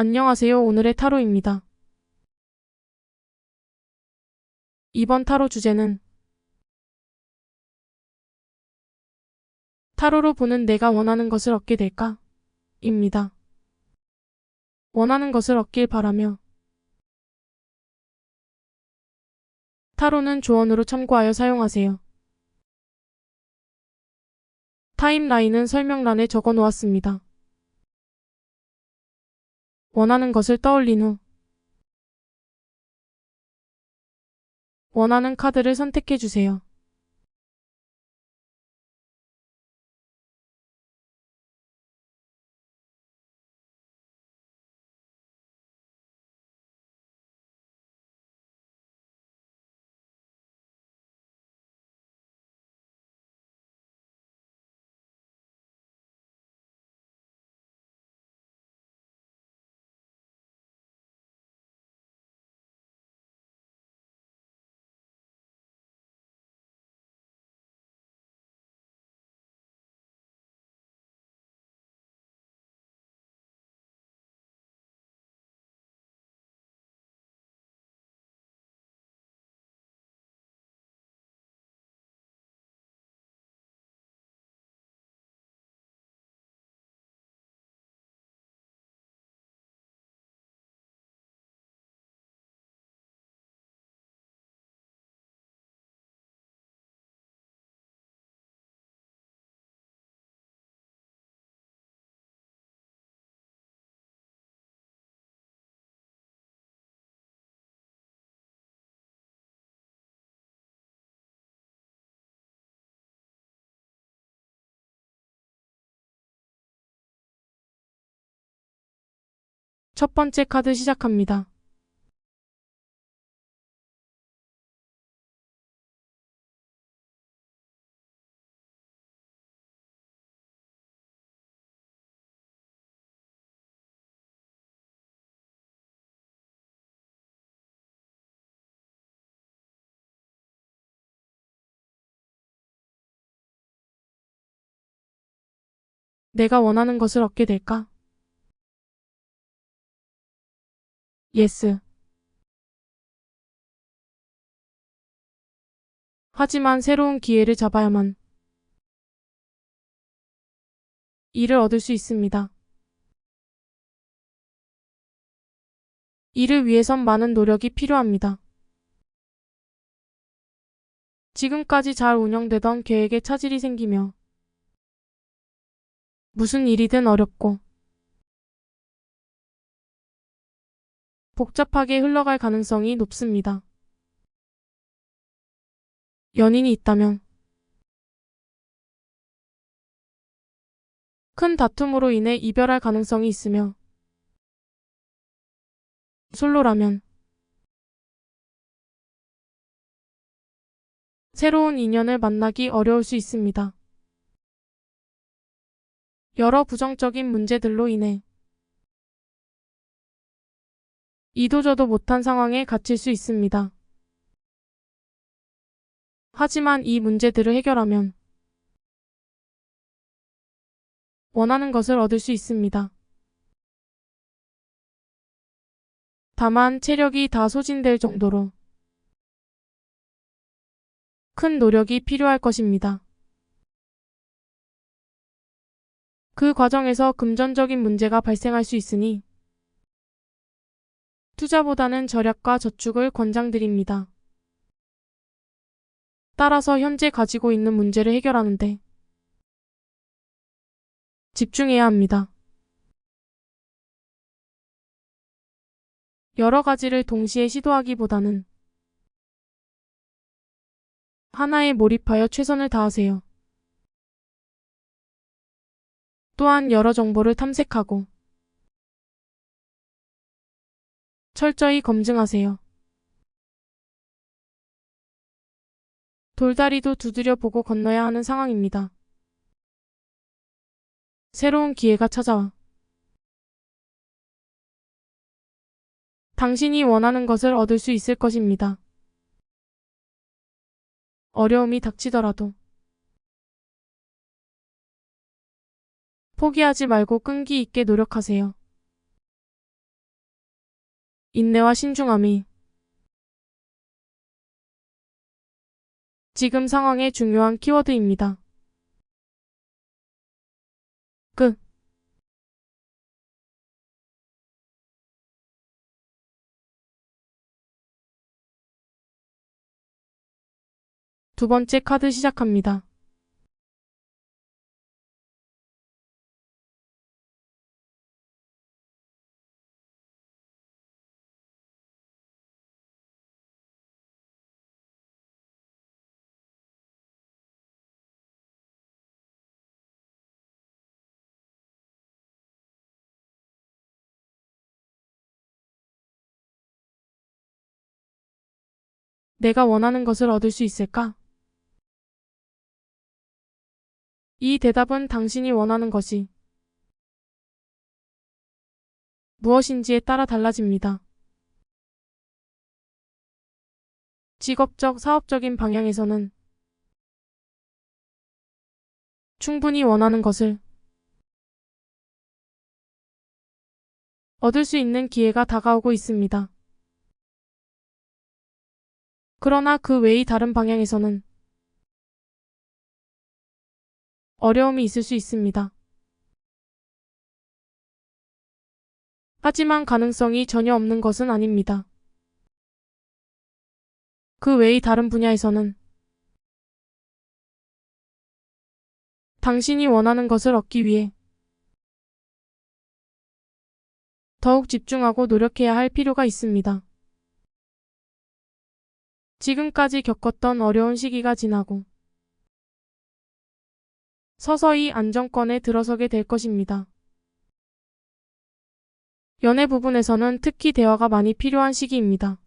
안녕하세요. 오늘의 타로입니다. 이번 타로 주제는 타로로 보는 내가 원하는 것을 얻게 될까? 입니다. 원하는 것을 얻길 바라며 타로는 조언으로 참고하여 사용하세요. 타임라인은 설명란에 적어 놓았습니다. 원하는 것을 떠올린 후 원하는 카드를 선택해 주세요. 첫 번째 카드 시작합니다. 내가 원하는 것을 얻게 될까? 예스. 하지만 새로운 기회를 잡아야만 이를 얻을 수 있습니다. 이를 위해선 많은 노력이 필요합니다. 지금까지 잘 운영되던 계획에 차질이 생기며 무슨 일이든 어렵고 복잡하게 흘러갈 가능성이 높습니다. 연인이 있다면 큰 다툼으로 인해 이별할 가능성이 있으며 솔로라면 새로운 인연을 만나기 어려울 수 있습니다. 여러 부정적인 문제들로 인해 이도저도 못한 상황에 갇힐 수 있습니다. 하지만 이 문제들을 해결하면 원하는 것을 얻을 수 있습니다. 다만 체력이 다 소진될 정도로 큰 노력이 필요할 것입니다. 그 과정에서 금전적인 문제가 발생할 수 있으니 투자보다는 절약과 저축을 권장드립니다. 따라서 현재 가지고 있는 문제를 해결하는데 집중해야 합니다. 여러 가지를 동시에 시도하기보다는 하나에 몰입하여 최선을 다하세요. 또한 여러 정보를 탐색하고 철저히 검증하세요. 돌다리도 두드려 보고 건너야 하는 상황입니다. 새로운 기회가 찾아와 당신이 원하는 것을 얻을 수 있을 것입니다. 어려움이 닥치더라도 포기하지 말고 끈기 있게 노력하세요. 인내와 신중함이 지금 상황의 중요한 키워드입니다. 끝. 두 번째 카드 시작합니다. 내가 원하는 것을 얻을 수 있을까? 이 대답은 당신이 원하는 것이 무엇인지에 따라 달라집니다. 직업적, 사업적인 방향에서는 충분히 원하는 것을 얻을 수 있는 기회가 다가오고 있습니다. 그러나 그 외의 다른 방향에서는 어려움이 있을 수 있습니다. 하지만 가능성이 전혀 없는 것은 아닙니다. 그 외의 다른 분야에서는 당신이 원하는 것을 얻기 위해 더욱 집중하고 노력해야 할 필요가 있습니다. 지금까지 겪었던 어려운 시기가 지나고 서서히 안정권에 들어서게 될 것입니다. 연애 부분에서는 특히 대화가 많이 필요한 시기입니다.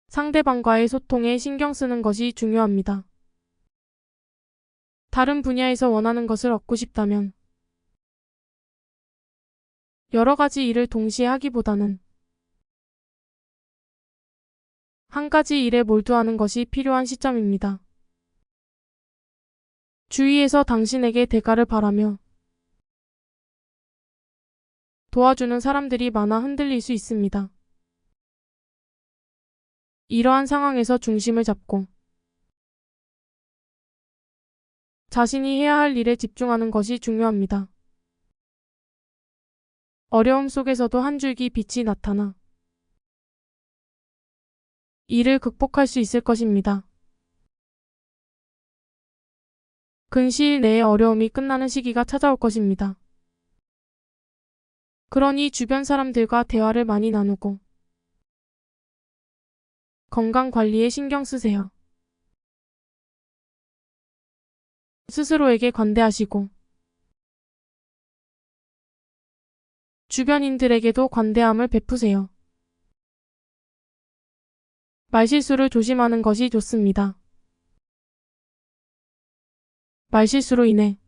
상대방과의 소통에 신경 쓰는 것이 중요합니다. 다른 분야에서 원하는 것을 얻고 싶다면 여러 가지 일을 동시에 하기보다는 한 가지 일에 몰두하는 것이 필요한 시점입니다. 주위에서 당신에게 대가를 바라며 도와주는 사람들이 많아 흔들릴 수 있습니다. 이러한 상황에서 중심을 잡고 자신이 해야 할 일에 집중하는 것이 중요합니다. 어려움 속에서도 한 줄기 빛이 나타나 이를 극복할 수 있을 것입니다. 근시일 내에 어려움이 끝나는 시기가 찾아올 것입니다. 그러니 주변 사람들과 대화를 많이 나누고 건강 관리에 신경 쓰세요. 스스로에게 관대하시고 주변인들에게도 관대함을 베푸세요. 말실수를 조심하는 것이 좋습니다. 말실수로 인해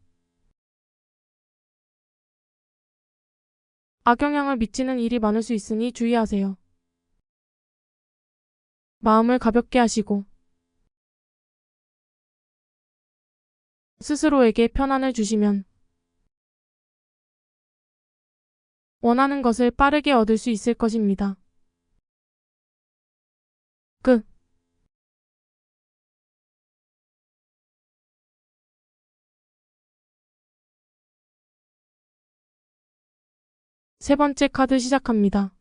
악영향을 미치는 일이 많을 수 있으니 주의하세요. 마음을 가볍게 하시고 스스로에게 편안을 주시면 원하는 것을 빠르게 얻을 수 있을 것입니다. 끝. 세 번째 카드 시작합니다.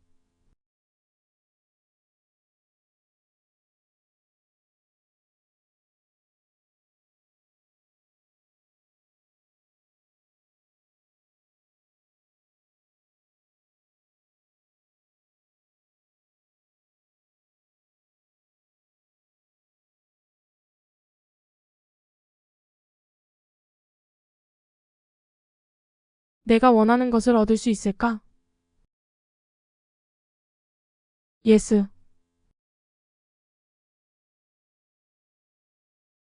내가 원하는 것을 얻을 수 있을까? 예스.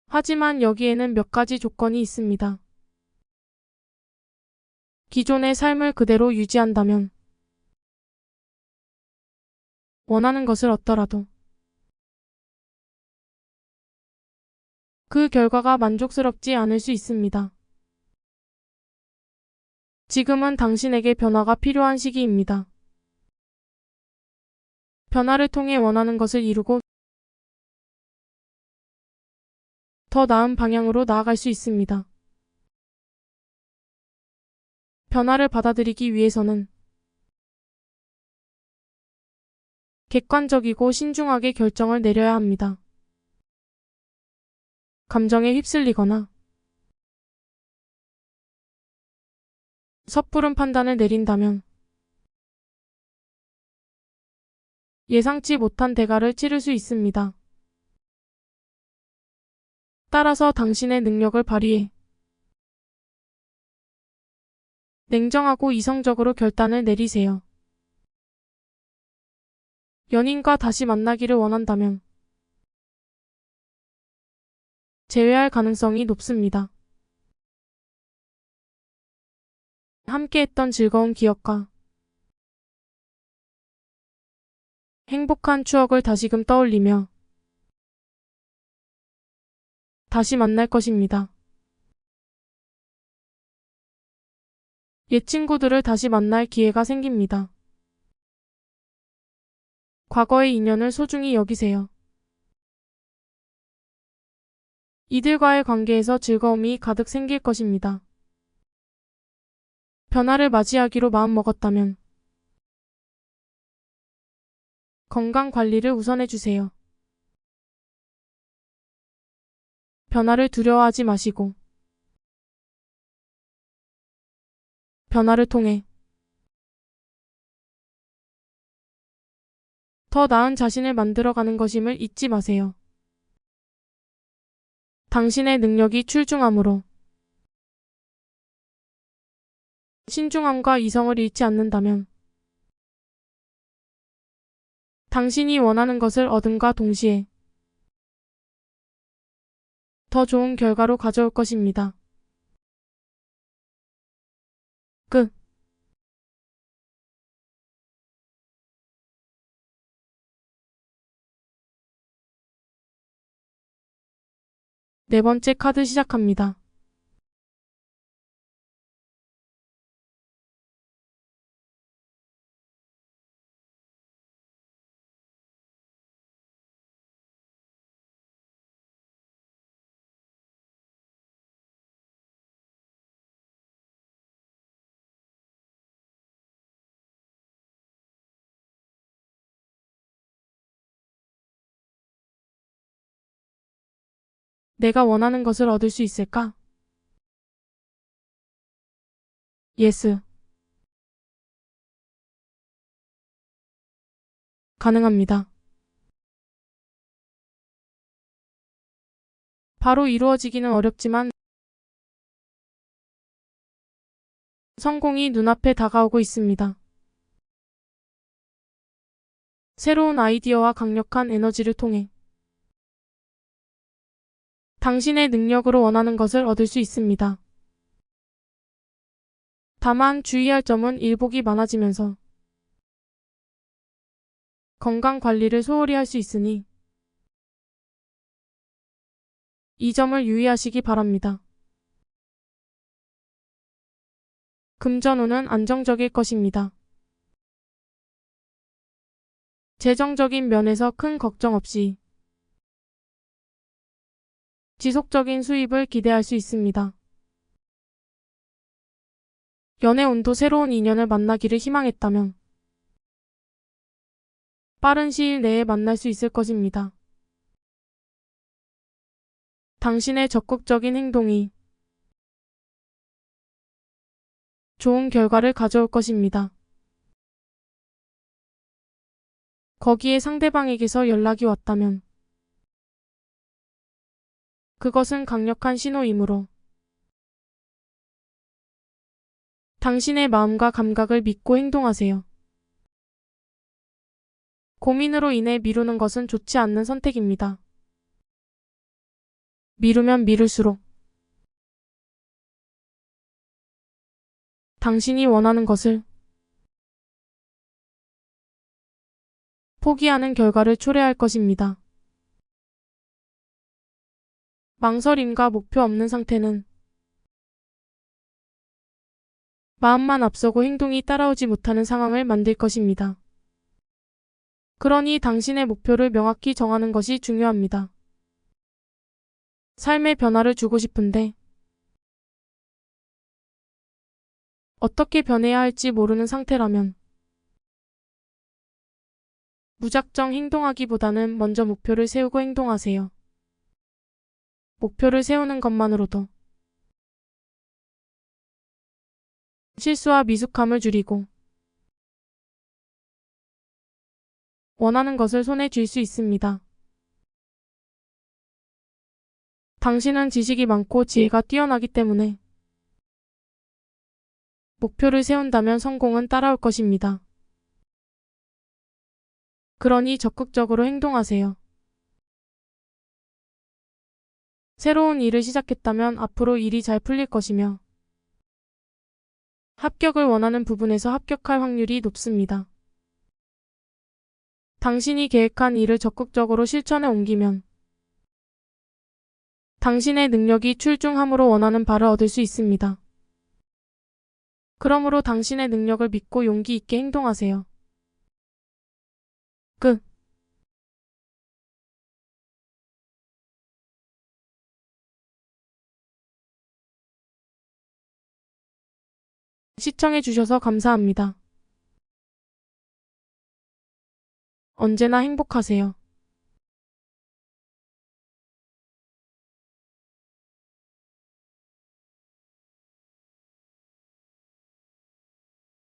하지만 여기에는 몇 가지 조건이 있습니다. 기존의 삶을 그대로 유지한다면 원하는 것을 얻더라도 그 결과가 만족스럽지 않을 수 있습니다. 지금은 당신에게 변화가 필요한 시기입니다. 변화를 통해 원하는 것을 이루고 더 나은 방향으로 나아갈 수 있습니다. 변화를 받아들이기 위해서는 객관적이고 신중하게 결정을 내려야 합니다. 감정에 휩쓸리거나 섣부른 판단을 내린다면 예상치 못한 대가를 치를 수 있습니다. 따라서 당신의 능력을 발휘해 냉정하고 이성적으로 결단을 내리세요. 연인과 다시 만나기를 원한다면 재회할 가능성이 높습니다. 함께했던 즐거운 기억과 행복한 추억을 다시금 떠올리며 다시 만날 것입니다. 옛 친구들을 다시 만날 기회가 생깁니다. 과거의 인연을 소중히 여기세요. 이들과의 관계에서 즐거움이 가득 생길 것입니다. 변화를 맞이하기로 마음먹었다면 건강 관리를 우선해 주세요. 변화를 두려워하지 마시고 변화를 통해 더 나은 자신을 만들어가는 것임을 잊지 마세요. 당신의 능력이 출중하므로 신중함과 이성을 잃지 않는다면 당신이 원하는 것을 얻음과 동시에 더 좋은 결과로 가져올 것입니다. 끝. 네 번째 카드 시작합니다. 내가 원하는 것을 얻을 수 있을까? 예스. 가능합니다. 바로 이루어지기는 어렵지만 성공이 눈앞에 다가오고 있습니다. 새로운 아이디어와 강력한 에너지를 통해 당신의 능력으로 원하는 것을 얻을 수 있습니다. 다만 주의할 점은 일복이 많아지면서 건강 관리를 소홀히 할 수 있으니 이 점을 유의하시기 바랍니다. 금전운은 안정적일 것입니다. 재정적인 면에서 큰 걱정 없이 지속적인 수입을 기대할 수 있습니다. 연애운도 새로운 인연을 만나기를 희망했다면 빠른 시일 내에 만날 수 있을 것입니다. 당신의 적극적인 행동이 좋은 결과를 가져올 것입니다. 거기에 상대방에게서 연락이 왔다면 그것은 강력한 신호이므로 당신의 마음과 감각을 믿고 행동하세요. 고민으로 인해 미루는 것은 좋지 않는 선택입니다. 미루면 미룰수록 당신이 원하는 것을 포기하는 결과를 초래할 것입니다. 망설임과 목표 없는 상태는 마음만 앞서고 행동이 따라오지 못하는 상황을 만들 것입니다. 그러니 당신의 목표를 명확히 정하는 것이 중요합니다. 삶의 변화를 주고 싶은데 어떻게 변해야 할지 모르는 상태라면 무작정 행동하기보다는 먼저 목표를 세우고 행동하세요. 목표를 세우는 것만으로도 실수와 미숙함을 줄이고 원하는 것을 손에 쥘 수 있습니다. 당신은 지식이 많고 지혜가 뛰어나기 때문에 목표를 세운다면 성공은 따라올 것입니다. 그러니 적극적으로 행동하세요. 새로운 일을 시작했다면 앞으로 일이 잘 풀릴 것이며 합격을 원하는 부분에서 합격할 확률이 높습니다. 당신이 계획한 일을 적극적으로 실천에 옮기면 당신의 능력이 출중함으로 원하는 바를 얻을 수 있습니다. 그러므로 당신의 능력을 믿고 용기 있게 행동하세요. 끝. 시청해주셔서 감사합니다. 언제나 행복하세요.